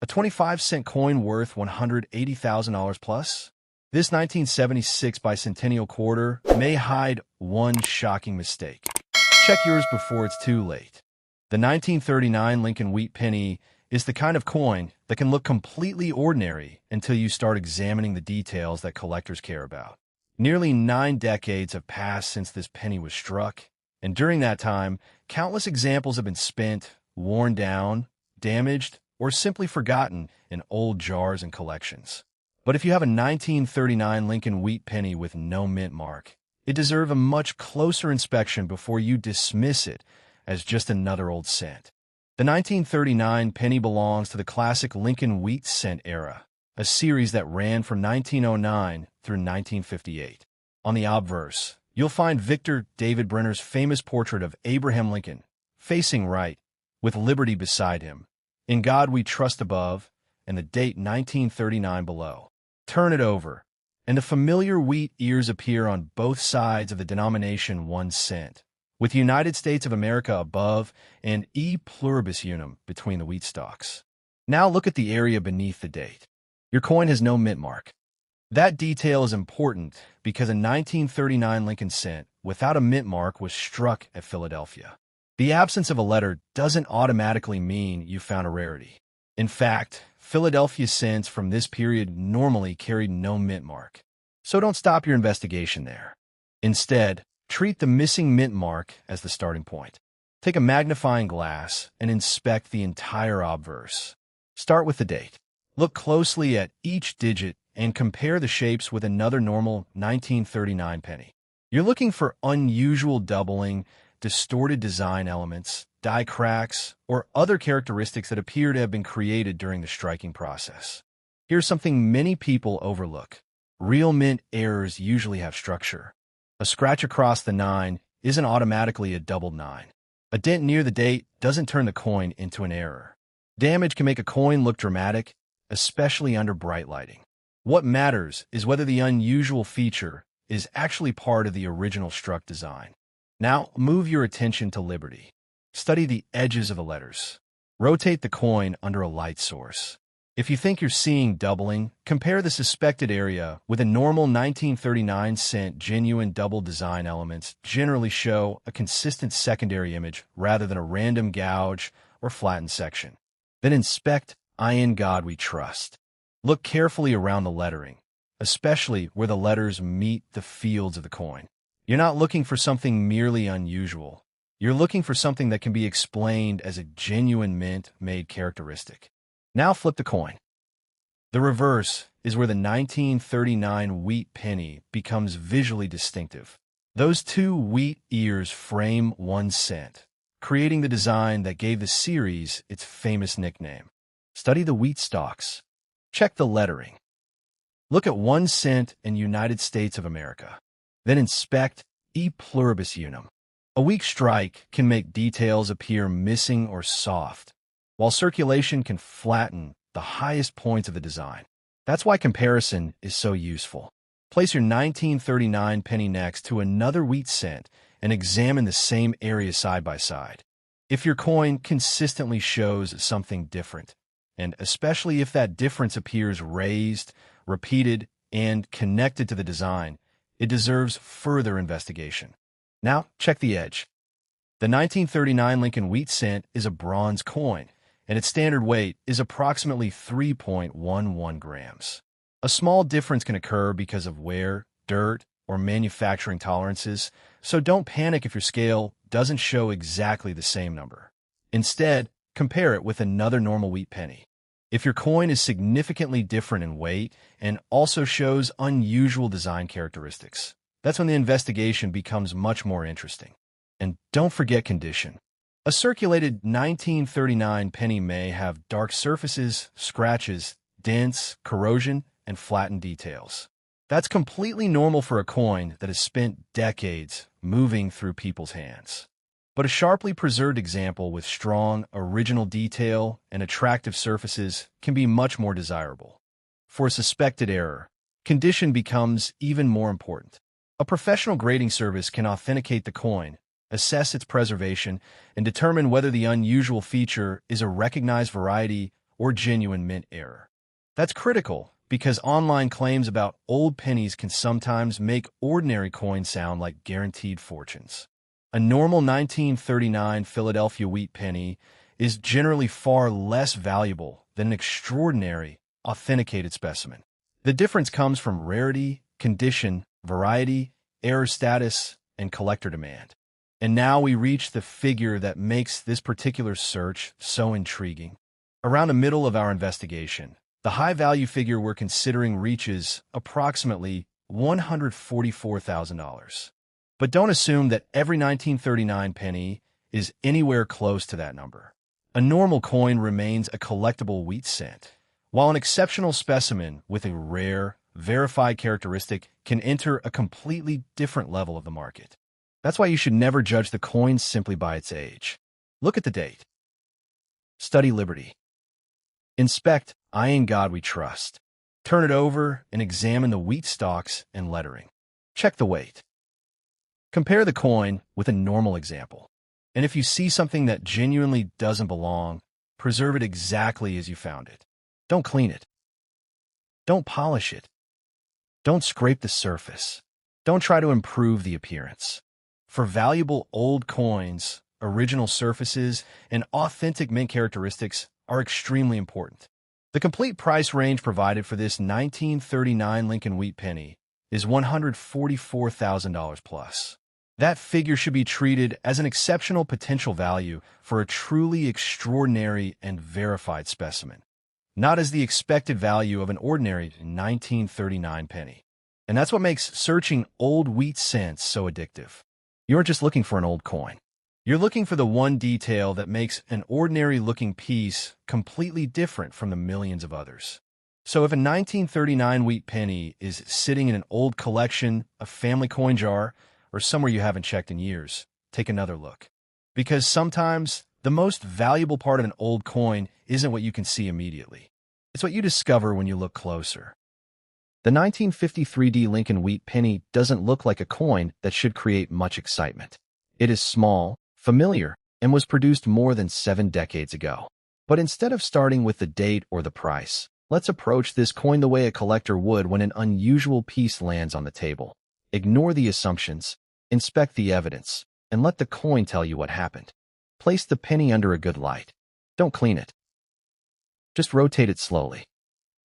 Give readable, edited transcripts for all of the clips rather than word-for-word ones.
A 25-cent coin worth $180,000 plus? This 1976 bicentennial quarter may hide one shocking mistake. Check yours before it's too late. The 1939 Lincoln Wheat Penny is the kind of coin that can look completely ordinary until you start examining the details that collectors care about. Nearly 9 decades have passed since this penny was struck, and during that time, countless examples have been spent, worn down, damaged, or simply forgotten in old jars and collections. But if you have a 1939 Lincoln Wheat Penny with no mint mark, it deserves a much closer inspection before you dismiss it as just another old cent. The 1939 penny belongs to the classic Lincoln Wheat cent era, a series that ran from 1909 through 1958. On the obverse, you'll find Victor David Brenner's famous portrait of Abraham Lincoln, facing right, with liberty beside him, "In God We Trust" above, and the date 1939 below. Turn it over, and the familiar wheat ears appear on both sides of the denomination 1 cent, with United States of America above and E pluribus unum between the wheat stalks. Now look at the area beneath the date. Your coin has no mint mark. That detail is important because a 1939 Lincoln cent without a mint mark was struck at Philadelphia. The absence of a letter doesn't automatically mean you found a rarity. In fact, Philadelphia cents from this period normally carried no mint mark. So don't stop your investigation there. Instead, treat the missing mint mark as the starting point. Take a magnifying glass and inspect the entire obverse. Start with the date. Look closely at each digit and compare the shapes with another normal 1939 penny. You're looking for unusual doubling, distorted design elements, die cracks, or other characteristics that appear to have been created during the striking process. Here's something many people overlook. Real mint errors usually have structure. A scratch across the 9 isn't automatically a doubled 9. A dent near the date doesn't turn the coin into an error. Damage can make a coin look dramatic, especially under bright lighting. What matters is whether the unusual feature is actually part of the original struck design. Now, move your attention to liberty. Study the edges of the letters. Rotate the coin under a light source. If you think you're seeing doubling, compare the suspected area with a normal 1939 cent genuine double design elements generally show a consistent secondary image rather than a random gouge or flattened section. Then inspect "In God We Trust." Look carefully around the lettering, especially where the letters meet the fields of the coin. You're not looking for something merely unusual. You're looking for something that can be explained as a genuine mint-made characteristic. Now flip the coin. The reverse is where the 1939 wheat penny becomes visually distinctive. Those 2 wheat ears frame 1 cent, creating the design that gave the series its famous nickname. Study the wheat stalks. Check the lettering. Look at 1 cent in United States of America. Then inspect E pluribus unum. A weak strike can make details appear missing or soft, while circulation can flatten the highest points of the design. That's why comparison is so useful. Place your 1939 penny next to another wheat cent and examine the same area side by side. If your coin consistently shows something different, and especially if that difference appears raised, repeated, and connected to the design, it deserves further investigation. Now, check the edge. The 1939 Lincoln Wheat cent is a bronze coin, and its standard weight is approximately 3.11 grams. A small difference can occur because of wear, dirt, or manufacturing tolerances, so don't panic if your scale doesn't show exactly the same number. Instead, compare it with another normal wheat penny. If your coin is significantly different in weight and also shows unusual design characteristics, that's when the investigation becomes much more interesting. And don't forget condition. A circulated 1939 penny may have dark surfaces, scratches, dents, corrosion, and flattened details. That's completely normal for a coin that has spent decades moving through people's hands. But a sharply preserved example with strong, original detail and attractive surfaces can be much more desirable. For a suspected error, condition becomes even more important. A professional grading service can authenticate the coin, assess its preservation, and determine whether the unusual feature is a recognized variety or genuine mint error. That's critical because online claims about old pennies can sometimes make ordinary coins sound like guaranteed fortunes. A normal 1939 Philadelphia wheat penny is generally far less valuable than an extraordinary, authenticated specimen. The difference comes from rarity, condition, variety, error status, and collector demand. And now we reach the figure that makes this particular search so intriguing. Around the middle of our investigation, the high-value figure we're considering reaches approximately $144,000. But don't assume that every 1939 penny is anywhere close to that number. A normal coin remains a collectible wheat cent, while an exceptional specimen with a rare, verified characteristic can enter a completely different level of the market. That's why you should never judge the coin simply by its age. Look at the date. Study Liberty. Inspect I In God We Trust. Turn it over and examine the wheat stalks and lettering. Check the weight. Compare the coin with a normal example. And if you see something that genuinely doesn't belong, preserve it exactly as you found it. Don't clean it. Don't polish it. Don't scrape the surface. Don't try to improve the appearance. For valuable old coins, original surfaces, and authentic mint characteristics are extremely important. The complete price range provided for this 1939 Lincoln Wheat Penny is $144,000 plus. That figure should be treated as an exceptional potential value for a truly extraordinary and verified specimen, not as the expected value of an ordinary 1939 penny. And that's what makes searching old wheat cents so addictive. You aren't just looking for an old coin. You're looking for the one detail that makes an ordinary-looking piece completely different from the millions of others. So if a 1939 wheat penny is sitting in an old collection, a family coin jar, or somewhere you haven't checked in years, take another look. Because sometimes the most valuable part of an old coin isn't what you can see immediately. It's what you discover when you look closer. The 1953 Lincoln Wheat Penny doesn't look like a coin that should create much excitement. It is small, familiar, and was produced more than 7 decades ago. But instead of starting with the date or the price, let's approach this coin the way a collector would when an unusual piece lands on the table. Ignore the assumptions, inspect the evidence, and let the coin tell you what happened. Place the penny under a good light. Don't clean it. Just rotate it slowly.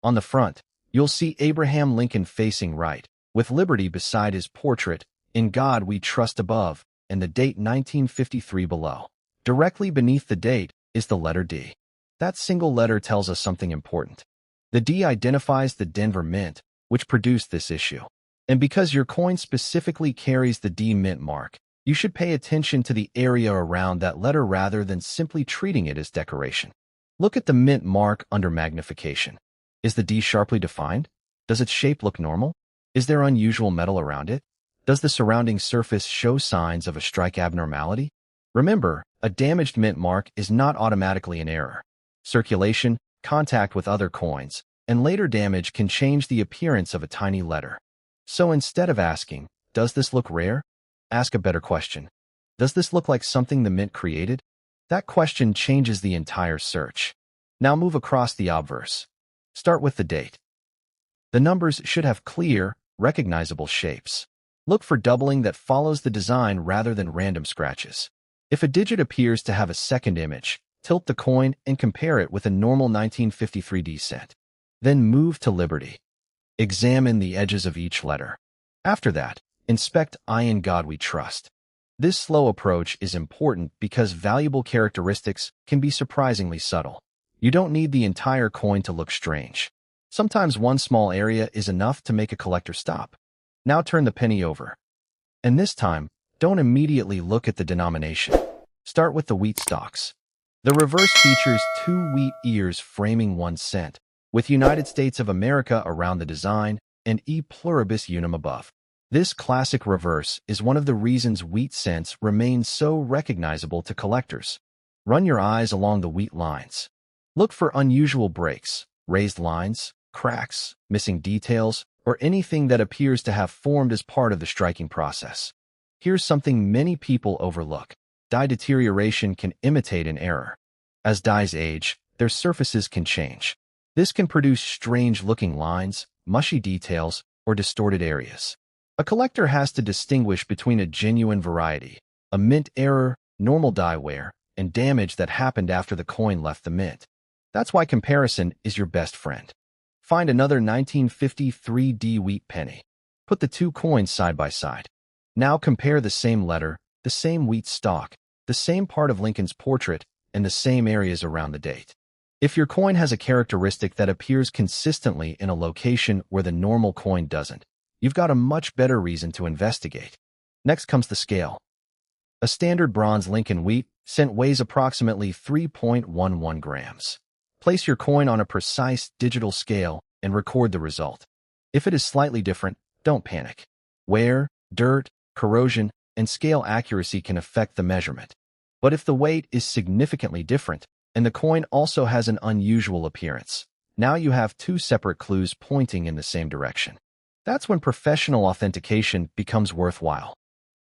On the front, you'll see Abraham Lincoln facing right, with Liberty beside his portrait, In God We Trust above, and the date 1953 below. Directly beneath the date is the letter D. That single letter tells us something important. The D identifies the Denver Mint, which produced this issue. And because your coin specifically carries the D mint mark, you should pay attention to the area around that letter rather than simply treating it as decoration. Look at the mint mark under magnification. Is the D sharply defined? Does its shape look normal? Is there unusual metal around it? Does the surrounding surface show signs of a strike abnormality? Remember, a damaged mint mark is not automatically an error. Circulation, contact with other coins, and later damage can change the appearance of a tiny letter. So instead of asking, does this look rare? Ask a better question. Does this look like something the mint created? That question changes the entire search. Now move across the obverse. Start with the date. The numbers should have clear, recognizable shapes. Look for doubling that follows the design rather than random scratches. If a digit appears to have a second image, tilt the coin and compare it with a normal 1953 D cent. Then move to Liberty. Examine the edges of each letter. After that, inspect I In God We Trust. This slow approach is important because valuable characteristics can be surprisingly subtle. You don't need the entire coin to look strange. Sometimes one small area is enough to make a collector stop. Now turn the penny over. And this time, don't immediately look at the denomination. Start with the wheat stalks. The reverse features 2 wheat ears framing 1 cent, with United States of America around the design and E pluribus unum above. This classic reverse is one of the reasons wheat cents remain so recognizable to collectors. Run your eyes along the wheat lines. Look for unusual breaks, raised lines, cracks, missing details, or anything that appears to have formed as part of the striking process. Here's something many people overlook. Die deterioration can imitate an error. As dies age, their surfaces can change. This can produce strange-looking lines, mushy details, or distorted areas. A collector has to distinguish between a genuine variety, a mint error, normal die wear, and damage that happened after the coin left the mint. That's why comparison is your best friend. Find another 1953D wheat penny. Put the two coins side by side. Now compare the same letter, the same wheat stalk, the same part of Lincoln's portrait, and the same areas around the date. If your coin has a characteristic that appears consistently in a location where the normal coin doesn't, you've got a much better reason to investigate. Next comes the scale. A standard bronze Lincoln Wheat cent weighs approximately 3.11 grams. Place your coin on a precise digital scale and record the result. If it is slightly different, don't panic. Wear, dirt, corrosion, and scale accuracy can affect the measurement. But if the weight is significantly different, and the coin also has an unusual appearance, now you have two separate clues pointing in the same direction. That's when professional authentication becomes worthwhile.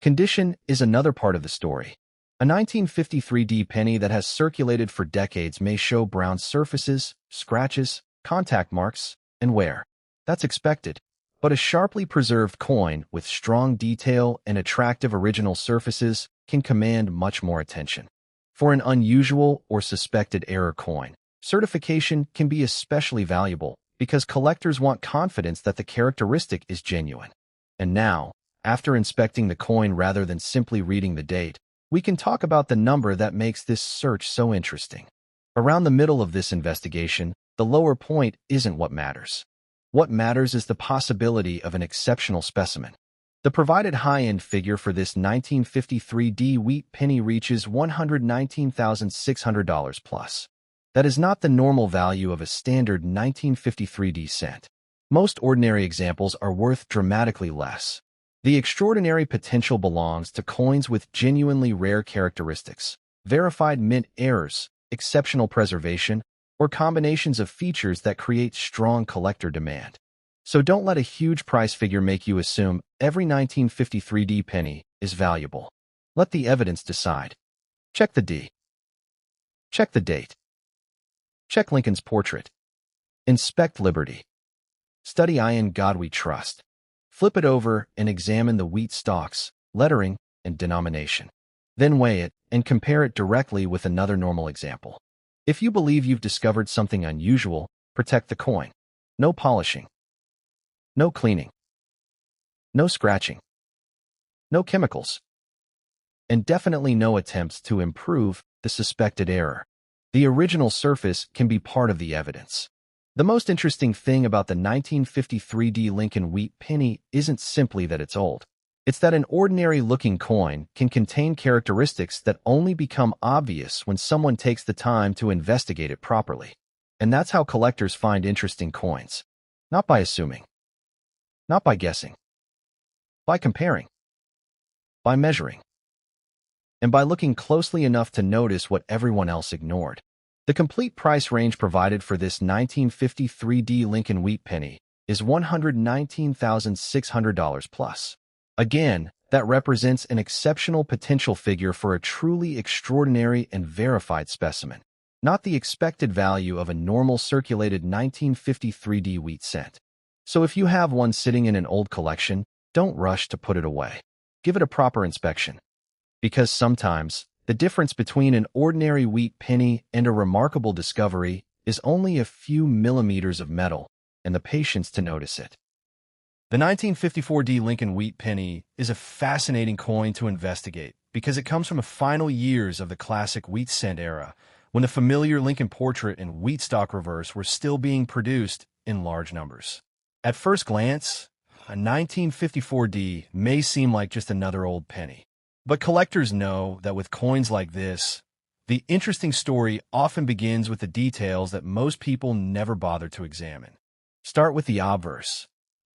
Condition is another part of the story. A 1953D penny that has circulated for decades may show brown surfaces, scratches, contact marks, and wear. That's expected. But a sharply preserved coin with strong detail and attractive original surfaces can command much more attention. For an unusual or suspected error coin, certification can be especially valuable because collectors want confidence that the characteristic is genuine. And now, after inspecting the coin rather than simply reading the date, we can talk about the number that makes this search so interesting. Around the middle of this investigation, the lower point isn't what matters. What matters is the possibility of an exceptional specimen. The provided high-end figure for this 1953D wheat penny reaches $119,600 plus. That is not the normal value of a standard 1953D cent. Most ordinary examples are worth dramatically less. The extraordinary potential belongs to coins with genuinely rare characteristics, verified mint errors, exceptional preservation, or combinations of features that create strong collector demand. So don't let a huge price figure make you assume every 1953D penny is valuable. Let the evidence decide. Check the D. Check the date. Check Lincoln's portrait. Inspect Liberty. Study In God We Trust. Flip it over and examine the wheat stalks, lettering, and denomination. Then weigh it and compare it directly with another normal example. If you believe you've discovered something unusual, protect the coin. No polishing. No cleaning. No scratching. No chemicals. And definitely no attempts to improve the suspected error. The original surface can be part of the evidence. The most interesting thing about the 1953D Lincoln Wheat Penny isn't simply that it's old. It's that an ordinary-looking coin can contain characteristics that only become obvious when someone takes the time to investigate it properly. And that's how collectors find interesting coins. Not by assuming. Not by guessing. By comparing. By measuring. And by looking closely enough to notice what everyone else ignored. The complete price range provided for this 1953D Lincoln Wheat Penny is $119,600 plus. Again, that represents an exceptional potential figure for a truly extraordinary and verified specimen, not the expected value of a normal circulated 1953D wheat cent. So if you have one sitting in an old collection, don't rush to put it away. Give it a proper inspection. Because sometimes, the difference between an ordinary wheat penny and a remarkable discovery is only a few millimeters of metal and the patience to notice it. The 1954D Lincoln Wheat Penny is a fascinating coin to investigate because it comes from the final years of the classic wheat cent era, when the familiar Lincoln portrait and wheat stalk reverse were still being produced in large numbers. At first glance, a 1954D may seem like just another old penny. But collectors know that with coins like this, the interesting story often begins with the details that most people never bother to examine. Start with the obverse.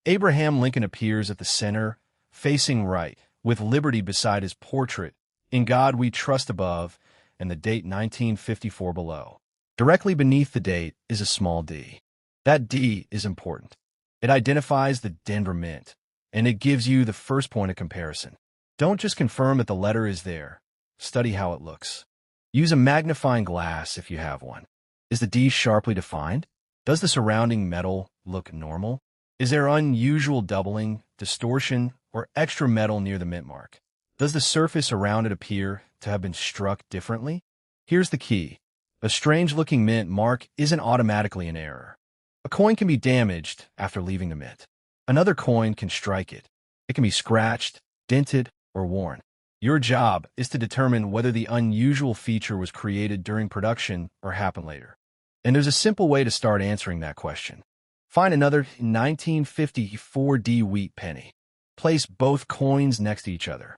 Abraham Lincoln appears at the center, facing right, with Liberty beside his portrait, In God We Trust above, and the date 1954 below. Directly beneath the date is a small d. That D is important. It identifies the Denver Mint, and it gives you the first point of comparison. Don't just confirm that the letter is there. Study how it looks. Use a magnifying glass if you have one. Is the D sharply defined? Does the surrounding metal look normal? Is there unusual doubling, distortion, or extra metal near the mint mark? Does the surface around it appear to have been struck differently? Here's the key. A strange-looking mint mark isn't automatically an error. A coin can be damaged after leaving the mint. Another coin can strike it. It can be scratched, dented, or worn. Your job is to determine whether the unusual feature was created during production or happened later. And there's a simple way to start answering that question. Find another 1954 D wheat penny. Place both coins next to each other.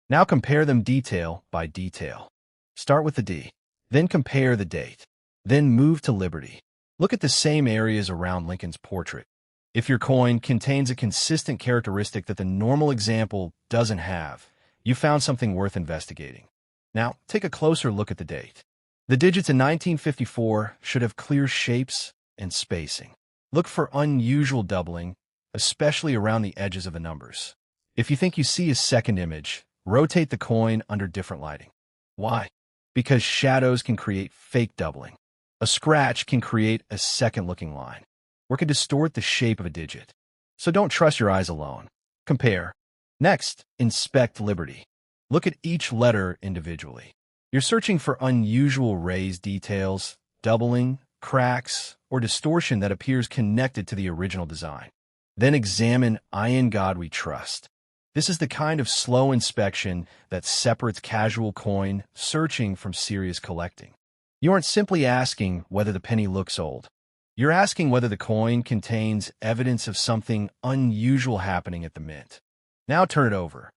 Now compare them detail by detail. Start with the D. Then compare the date. Then move to Liberty. Look at the same areas around Lincoln's portrait. If your coin contains a consistent characteristic that the normal example doesn't have, you found something worth investigating. Now, take a closer look at the date. The digits in 1954 should have clear shapes and spacing. Look for unusual doubling, especially around the edges of the numbers. If you think you see a second image, rotate the coin under different lighting. Why? Because shadows can create fake doubling. A scratch can create a second-looking line, or can distort the shape of a digit. So don't trust your eyes alone. Compare. Next, inspect Liberty. Look at each letter individually. You're searching for unusual raised details, doubling, cracks, or distortion that appears connected to the original design. Then examine I In God We Trust. This is the kind of slow inspection that separates casual coin searching from serious collecting. You aren't simply asking whether the penny looks old. You're asking whether the coin contains evidence of something unusual happening at the mint. Now turn it over.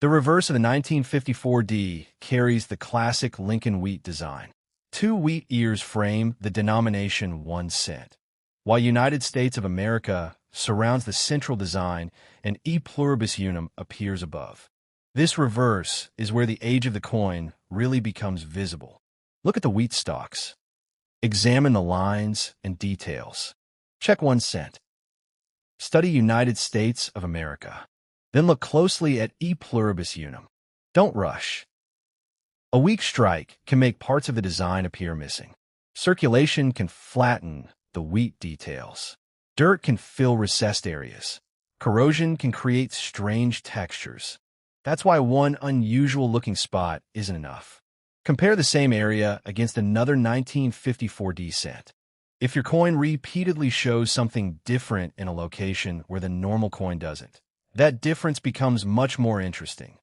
The reverse of the 1954 D carries the classic Lincoln Wheat design. 2 wheat ears frame the denomination 1 cent, while United States of America surrounds the central design and E pluribus unum appears above. This reverse is where the age of the coin really becomes visible. Look at the wheat stalks. Examine the lines and details. Check 1 cent. Study United States of America. Then look closely at E pluribus unum. Don't rush. A weak strike can make parts of the design appear missing. Circulation can flatten the wheat details. Dirt can fill recessed areas. Corrosion can create strange textures. That's why one unusual-looking spot isn't enough. Compare the same area against another 1954 D cent. If your coin repeatedly shows something different in a location where the normal coin doesn't, that difference becomes much more interesting.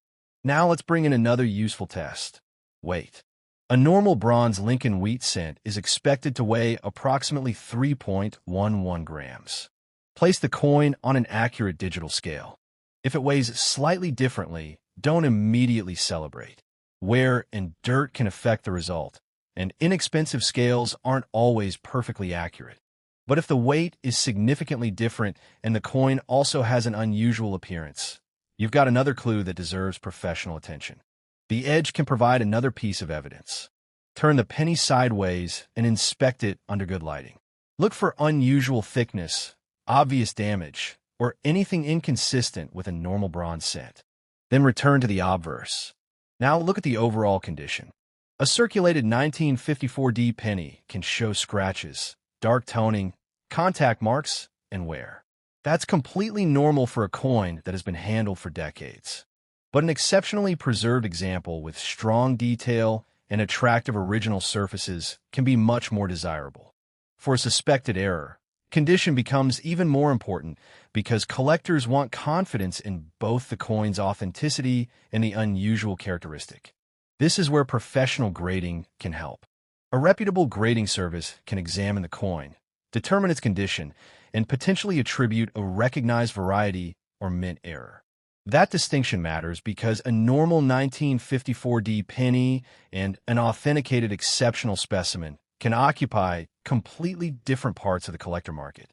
Now let's bring in another useful test. Weight. A normal bronze Lincoln Wheat cent is expected to weigh approximately 3.11 grams. Place the coin on an accurate digital scale. If it weighs slightly differently, don't immediately celebrate. Wear and dirt can affect the result, and inexpensive scales aren't always perfectly accurate. But if the weight is significantly different and the coin also has an unusual appearance, you've got another clue that deserves professional attention. The edge can provide another piece of evidence. Turn the penny sideways and inspect it under good lighting. Look for unusual thickness, obvious damage, or anything inconsistent with a normal bronze cent. Then return to the obverse. Now look at the overall condition. A circulated 1954 D penny can show scratches, dark toning, contact marks, and wear. That's completely normal for a coin that has been handled for decades. But an exceptionally preserved example with strong detail and attractive original surfaces can be much more desirable. For a suspected error, condition becomes even more important because collectors want confidence in both the coin's authenticity and the unusual characteristic. This is where professional grading can help. A reputable grading service can examine the coin, determine its condition, and potentially attribute a recognized variety or mint error. That distinction matters because a normal 1954 D penny and an authenticated exceptional specimen can occupy completely different parts of the collector market.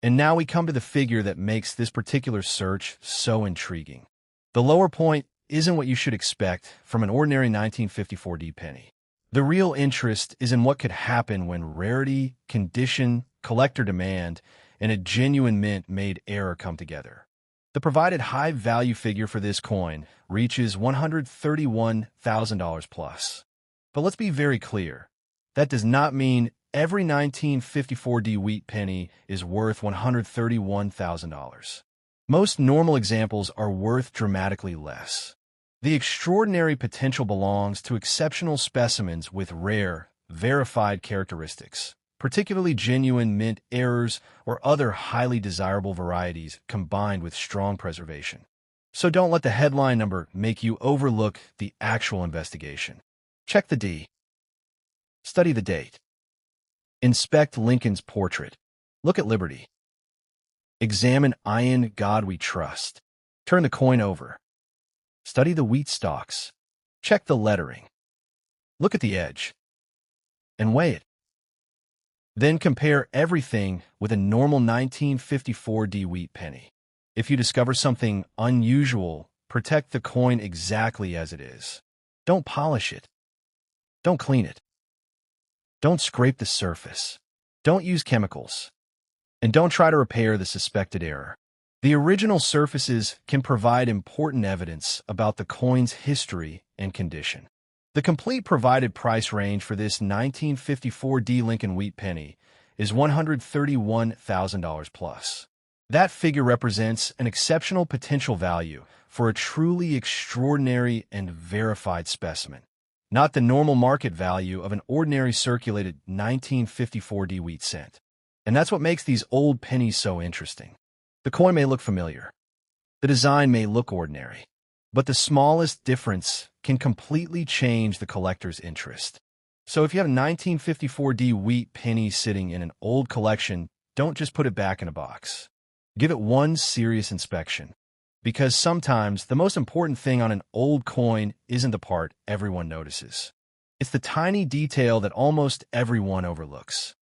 And now we come to the figure that makes this particular search so intriguing. The lower point isn't what you should expect from an ordinary 1954 D penny. The real interest is in what could happen when rarity, condition, collector demand, and a genuine mint-made error come together. The provided high-value figure for this coin reaches $131,000 plus. But let's be very clear. That does not mean every 1954D wheat penny is worth $131,000. Most normal examples are worth dramatically less. The extraordinary potential belongs to exceptional specimens with rare, verified characteristics, particularly genuine mint errors or other highly desirable varieties combined with strong preservation. So don't let the headline number make you overlook the actual investigation. Check the D. Study the date. Inspect Lincoln's portrait. Look at Liberty. Examine "In God We Trust." Turn the coin over. Study the wheat stalks. Check the lettering. Look at the edge. And weigh it. Then compare everything with a normal 1954D wheat penny. If you discover something unusual, protect the coin exactly as it is. Don't polish it. Don't clean it. Don't scrape the surface. Don't use chemicals. And don't try to repair the suspected error. The original surfaces can provide important evidence about the coin's history and condition. The complete provided price range for this 1954D Lincoln Wheat Penny is $131,000 plus. That figure represents an exceptional potential value for a truly extraordinary and verified specimen, not the normal market value of an ordinary circulated 1954D wheat cent. And that's what makes these old pennies so interesting. The coin may look familiar. The design may look ordinary. But the smallest difference can completely change the collector's interest. So if you have a 1954D wheat penny sitting in an old collection, don't just put it back in a box. Give it one serious inspection. Because sometimes the most important thing on an old coin isn't the part everyone notices. It's the tiny detail that almost everyone overlooks.